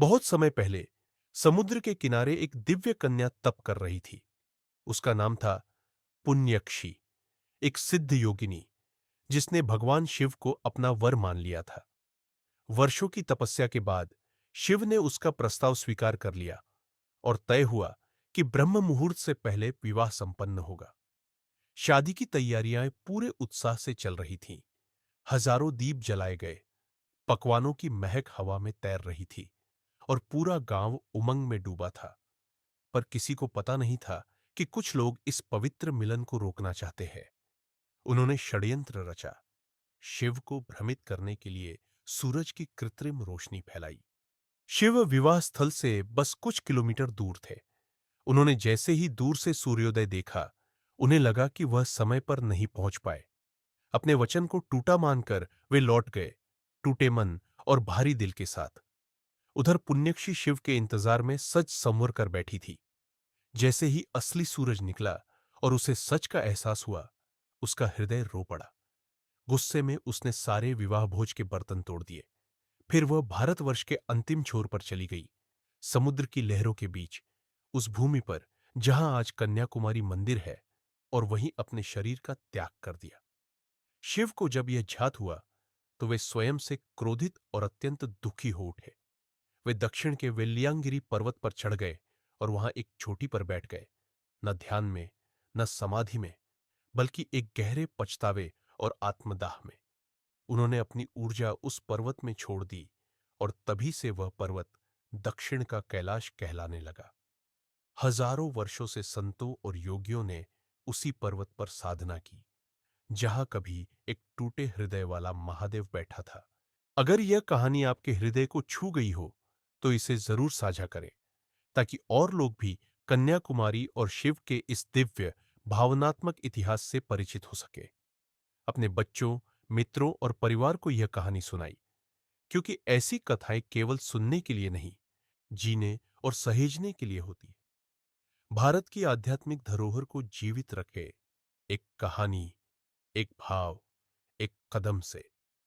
बहुत समय पहले समुद्र के किनारे एक दिव्य कन्या तप कर रही थी। उसका नाम था पुण्यक्षी, एक सिद्ध योगिनी जिसने भगवान शिव को अपना वर मान लिया था। वर्षों की तपस्या के बाद शिव ने उसका प्रस्ताव स्वीकार कर लिया और तय हुआ कि ब्रह्म मुहूर्त से पहले विवाह संपन्न होगा। शादी की तैयारियां पूरे उत्साह से चल रही थीं। हजारों दीप जलाए गए, पकवानों की महक हवा में तैर रही थी और पूरा गांव उमंग में डूबा था। पर किसी को पता नहीं था कि कुछ लोग इस पवित्र मिलन को रोकना चाहते हैं। उन्होंने षड्यंत्र रचा, शिव को भ्रमित करने के लिए सूरज की कृत्रिम रोशनी फैलाई। शिव विवाह स्थल से बस कुछ किलोमीटर दूर थे। उन्होंने जैसे ही दूर से सूर्योदय देखा, उन्हें लगा कि वह समय पर नहीं पहुंच पाए। अपने वचन को टूटा मानकर वे लौट गए, टूटे मन और भारी दिल के साथ। उधर पुण्यक्षी शिव के इंतजार में सच संवर कर बैठी थी। जैसे ही असली सूरज निकला और उसे सच का एहसास हुआ, उसका हृदय रो पड़ा। गुस्से में उसने सारे विवाह भोज के बर्तन तोड़ दिए। फिर वह भारतवर्ष के अंतिम छोर पर चली गई, समुद्र की लहरों के बीच, उस भूमि पर जहां आज कन्याकुमारी मंदिर है, और वहीं अपने शरीर का त्याग कर दिया। शिव को जब यह ज्ञात हुआ, तो वे स्वयं से क्रोधित और अत्यंत दुखी हो उठे। वे दक्षिण के वेलियांगिरी पर्वत पर चढ़ गए और वहां एक चोटी पर बैठ गए, न ध्यान में, न समाधि में, बल्कि एक गहरे पछतावे और आत्मदाह में। उन्होंने अपनी ऊर्जा उस पर्वत में छोड़ दी और तभी से वह पर्वत दक्षिण का कैलाश कहलाने लगा। हजारों वर्षों से संतों और योगियों ने उसी पर्वत पर साधना की, जहां कभी एक टूटे हृदय वाला महादेव बैठा था। अगर यह कहानी आपके हृदय को छू गई हो, तो इसे जरूर साझा करें, ताकि और लोग भी कन्याकुमारी और शिव के इस दिव्य भावनात्मक इतिहास से परिचित हो सके। अपने बच्चों, मित्रों और परिवार को यह कहानी सुनाई, क्योंकि ऐसी कथाएं केवल सुनने के लिए नहीं, जीने और सहेजने के लिए होती है। भारत की आध्यात्मिक धरोहर को जीवित रखे एक कहानी, एक भाव, एक कदम से।